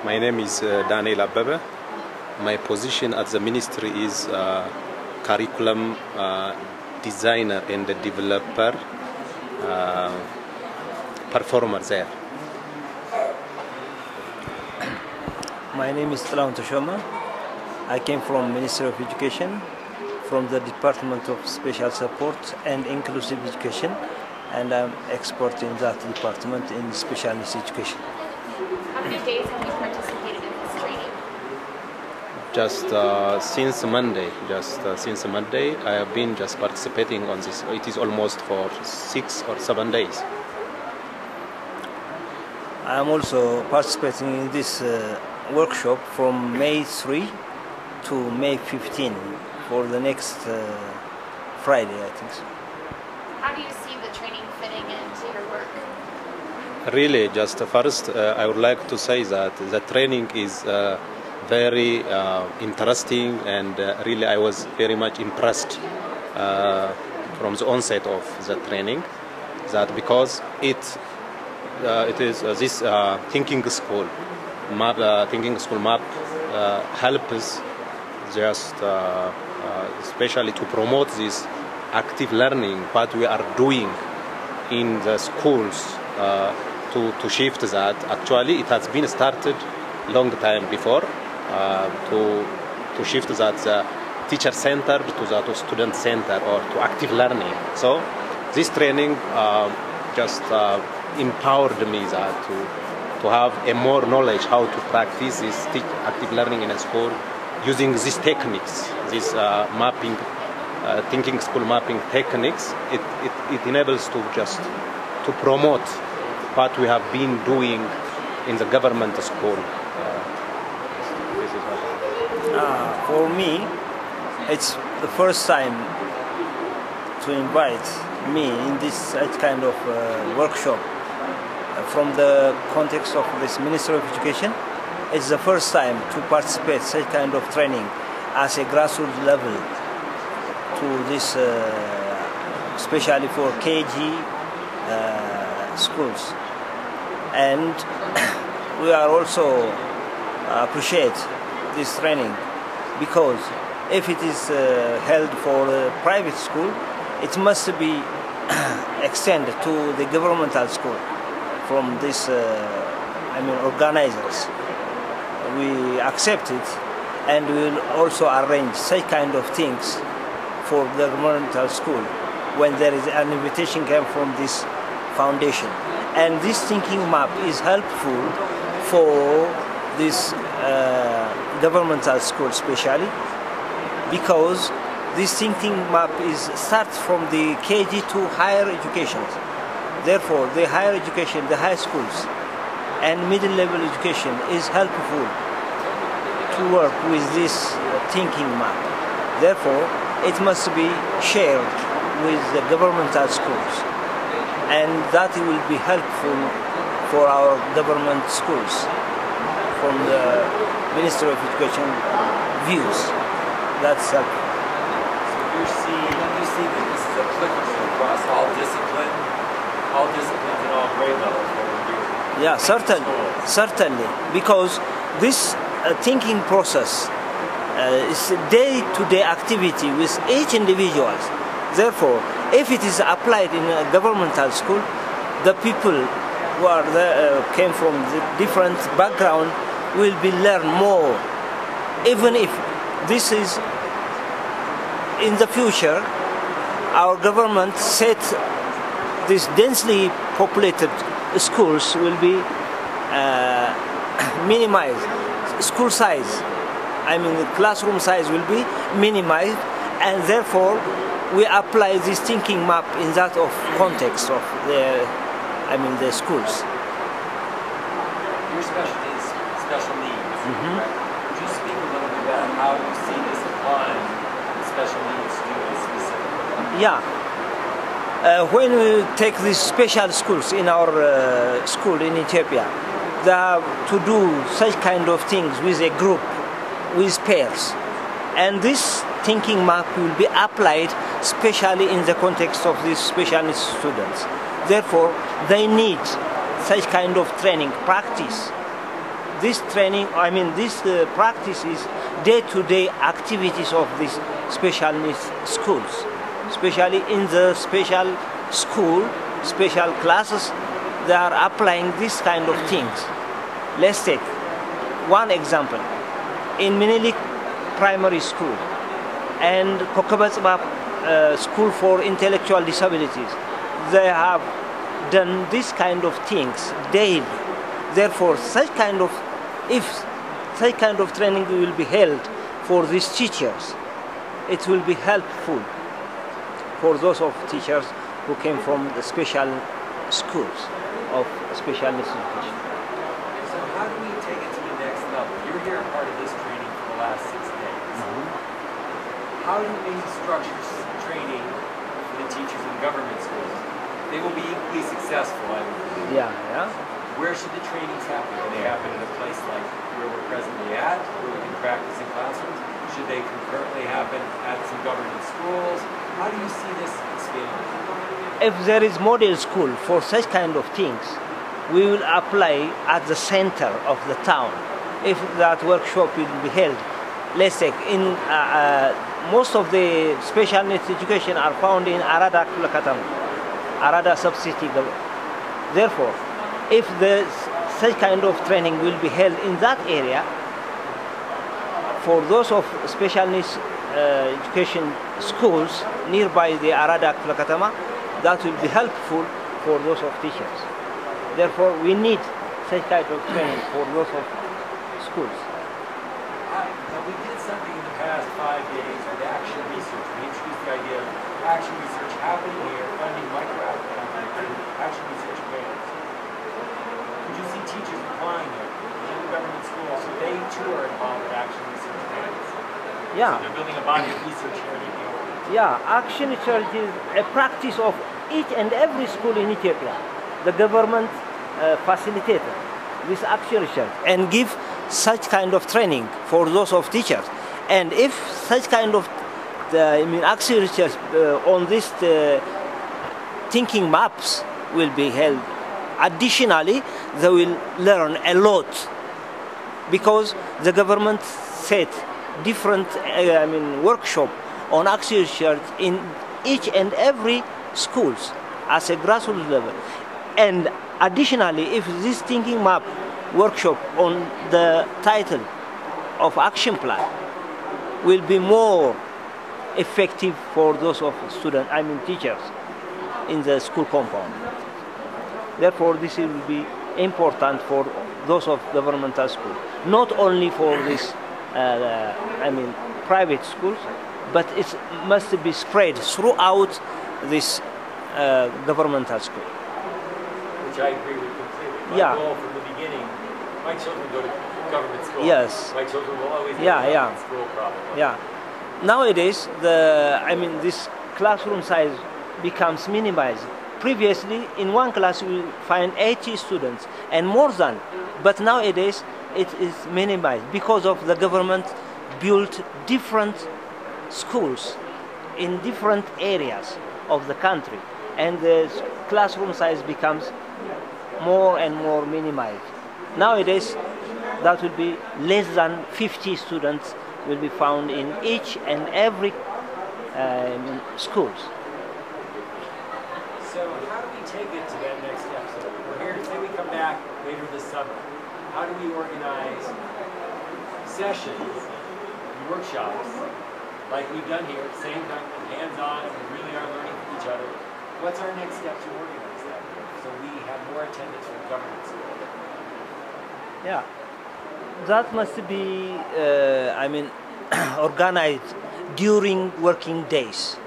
My name is Daniel Abebe. My position at the ministry is curriculum designer and developer, performer there. My name is Tlaun Toshoma. I came from Ministry of Education, from the Department of Special Support and Inclusive Education, and I'm expert in that department in special needs education. How many days have you participated in this training? Just since Monday, I have been just participating on this. It is almost for 6 or 7 days. I am also participating in this workshop from May 3 to May 15 for the next Friday, I think so. How do you see the training fitting into your work? Really, just first, I would like to say that the training is very interesting, and really I was very much impressed from the onset of the training, that because it is this thinking school map helps just especially to promote this active learning, what we are doing in the schools to shift that. Actually, it has been started long time before to shift that teacher center to that student center or to active learning. So this training just empowered me that to have a more knowledge how to practice this active learning in a school using these techniques, this mapping, thinking school mapping techniques. It enables to just to promote what we have been doing in the government school. For me, it's the first time to invite me in this kind of workshop. From the context of this Ministry of Education, it's the first time to participate such kind of training as a grassroots level to this, especially for KG schools. And we are also appreciate this training, because if it is held for a private school, it must be extended to the governmental school from this organizers. We accept it, and we will also arrange such kind of things for the governmental school when there is an invitation came from this foundation. And this thinking map is helpful for this governmental school especially, because this thinking map starts from the KG to higher education. Therefore, the higher education, the high schools, and middle level education is helpful to work with this thinking map. Therefore, it must be shared with the governmental schools, and that will be helpful for our government schools from the Ministry of Education views. That's helpful. So you see that this is applicable across all disciplines and all grade levels. Yeah, certainly, because this thinking process is a day-to-day activity with each individual. Therefore, if it is applied in a governmental school, the people who are there, came from the different background will be learn more. Even if this is in the future, our government set these densely populated schools will be minimized. School size, the classroom size will be minimized, and therefore we apply this thinking map in that of context of the schools. Your specialty is special needs. Right? Could you speak a little bit about how you see this applying to special needs students specifically? Yeah. When we take these special schools in our school in Ethiopia, they have to do such kind of things with a group, with pairs. And this thinking map will be applied especially in the context of these special needs students. Therefore, they need such kind of training, practice this training, this practice is day-to-day activities of these special needs schools, especially in the special school, special classes. They are applying this kind of things. Let's take one example. In Minilik Primary School and Kokobatsba School for Intellectual Disabilities, they have done this kind of things daily. Therefore, if such kind of training will be held for these teachers, it will be helpful for those of teachers who came from the special schools of special needs education. So how do we take it to the next level? You're here a part of this training for the last 6 days. How do we structure training for the teachers in government schools? They will be equally successful, I would believe. Yeah. Where should the trainings happen? Do they happen in a place like where we're presently at, where we can practice in classrooms? Should they concurrently happen at some government schools? How do you see this expanding? If there is model school for such kind of things, we will apply at the center of the town. If that workshop will be held, let's say in most of the special needs education are found in Arada Kulakatam, Arada sub-city. Therefore, if such kind of training will be held in that area, for those of special needs education schools nearby the Arada Kulakatama, that will be helpful for those of teachers. Therefore, we need such kind of training for those of schools. Now, we did something in the past 5 days with action research. We introduced the idea of action research happening here, funding action research grants. Could you see teachers applying it in the government schools so they too are involved with action research grants? Yeah. So they're building a body of research here in Ethiopia. Yeah, action research is a practice of each and every school in Ethiopia. The government facilitated this action research and give such kind of training for those of teachers. And if such kind of action research on this thinking maps will be held, additionally, they will learn a lot because the government set different workshop on action research in each and every schools as a grassroots level. And additionally, if this thinking map workshop on the title of action plan will be more effective for those of students, teachers in the school compound. Therefore, this will be important for those of governmental schools, not only for this, private schools, but it must be spread throughout this governmental school. Which I agree with completely. My goal from the beginning, my children go to government school. Yes. My children will always go to government school probably. Yeah. Nowadays, this classroom size becomes minimized. Previously, in one class, we find 80 students and more than. But nowadays, it is minimized because of the government built different schools in different areas of the country, and the classroom size becomes more and more minimized. Nowadays, that will be less than 50 students will be found in each and every schools. So how do we take it to that next step? So we're here to say we come back later this summer. How do we organize sessions, workshops, like we've done here, same time, hands-on, and we really are learning from each other. What's our next step to organize that so we have more attendance from government schools? Yeah, that must be, organized during working days,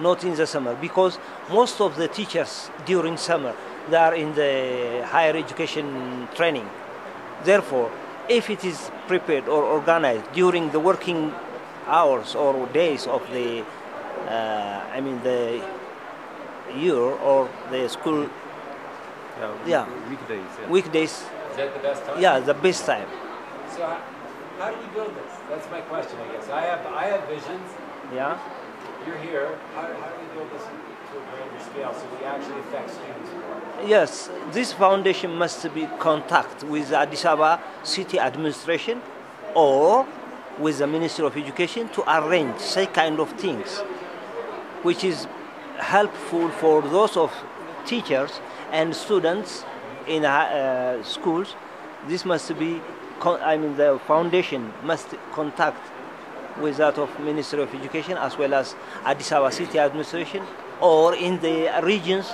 not in the summer, because most of the teachers during summer, they are in the higher education training. Therefore, if it is prepared or organized during the working hours or days of the, the year or the school, weekdays. Weekdays. Is that the best time? Yeah, the best time. So how do we build this? That's my question, I guess. I have visions. Yeah. you're here, how do we build this to a grander scale so we actually affect students more? Yes, this foundation must be contact with the Addis Ababa city administration or with the Ministry of Education to arrange such kind of things, which is helpful for those of teachers and students in schools. This must be, the foundation must contact with that of Ministry of Education as well as Addis Ababa city administration, or in the regions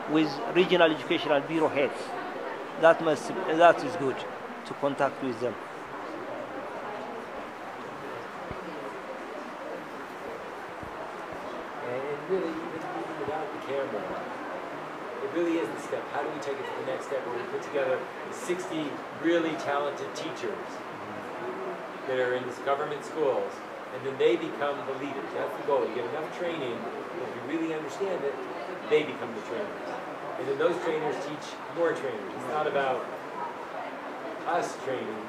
with regional educational bureau heads. That is good to contact with them. And really, even without the camera, it really is the step. How do we take it to the next step where we put together 60 really talented teachers that are in these government schools, and then they become the leaders? That's the goal. You get enough training, if you really understand it, they become the trainers. And then those trainers teach more trainers. It's not about us training,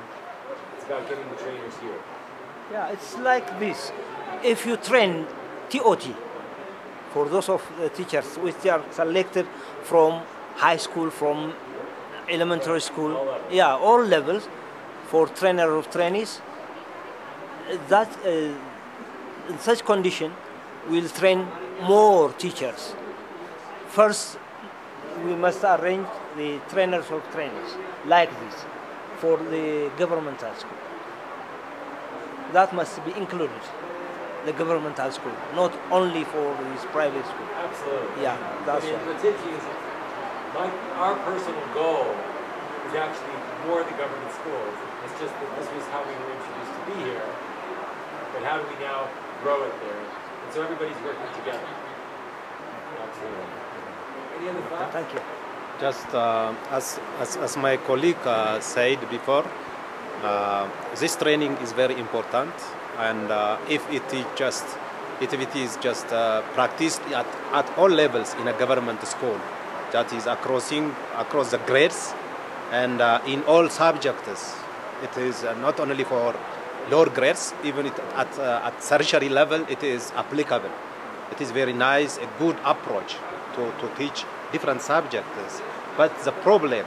it's about getting the trainers here. Yeah, it's like this. If you train TOT, for those of the teachers which are selected from high school, from elementary school, all levels, for trainer of trainees, that in such condition will train more teachers. First, we must arrange the trainers of trainees like this for the governmental school. That must be included, the governmental school, not only for this private school. Absolutely. Yeah, that's right. right. What's interesting is our personal goal is actually more the government schools. It's just that this was how we were introduced to be here. But how do we now grow it there? And so everybody's working together. Absolutely. Any other thoughts? Thank you. Just as my colleague said before, this training is very important, and if it is just practiced at all levels in a government school, that is across the grades and in all subjects, it is not only for lower grades, even at tertiary level, it is applicable. It is very nice, a good approach to teach different subjects. But the problem,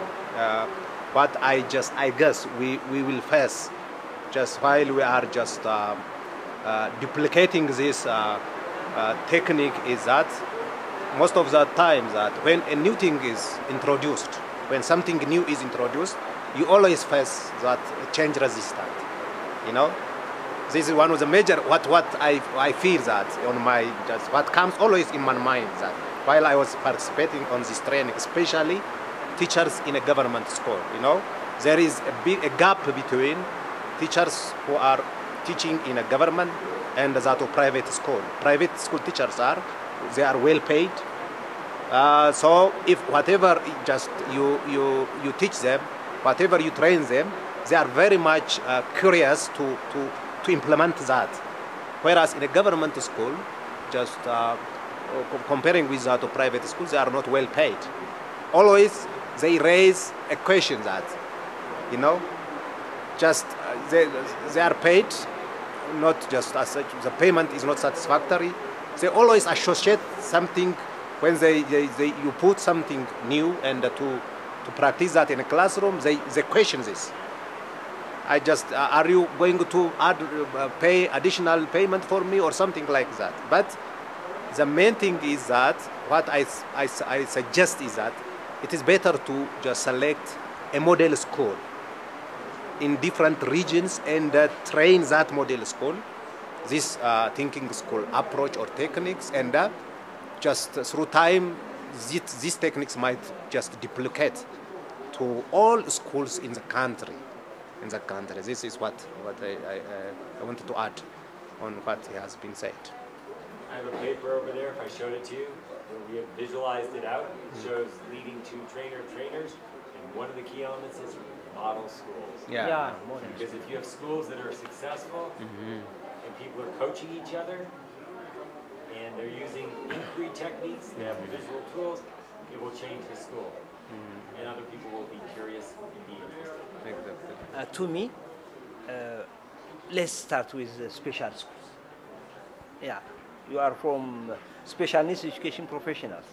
what I guess we will face just while we are just duplicating this technique is that most of the time that when a new thing is introduced, when something new is introduced, you always face that change resistant. You know, this is one of the major what I feel that on my just what comes always in my mind that while I was participating on this training, especially teachers in a government school, you know, there is a gap between teachers who are teaching in a government and that of private school. Private school teachers they are well paid. So if whatever just you teach them, whatever you train them, they are very much curious to implement that. Whereas in a government school, just comparing with that of private schools, they are not well paid. Always they raise a question that, you know, just they are paid, not just as such, the payment is not satisfactory. They always associate something when you put something new and to practice that in a classroom, they question this. Are you going to pay additional payment for me or something like that? But the main thing is that what I suggest is that it is better to just select a model school in different regions and train that model school, this thinking school approach or techniques, and just through time, these techniques might just duplicate to all schools in the country. This is what I wanted to add on what has been said. I have a paper over there, if I showed it to you, where we have visualized it out. It shows leading to trainers, and one of the key elements is model schools. Yeah. Because if you have schools that are successful, and people are coaching each other, and they're using inquiry techniques, they have visual tools, it will change the school. And other people will be curious and be interested. To me, let's start with the special schools. Yeah, You are from special needs education professionals.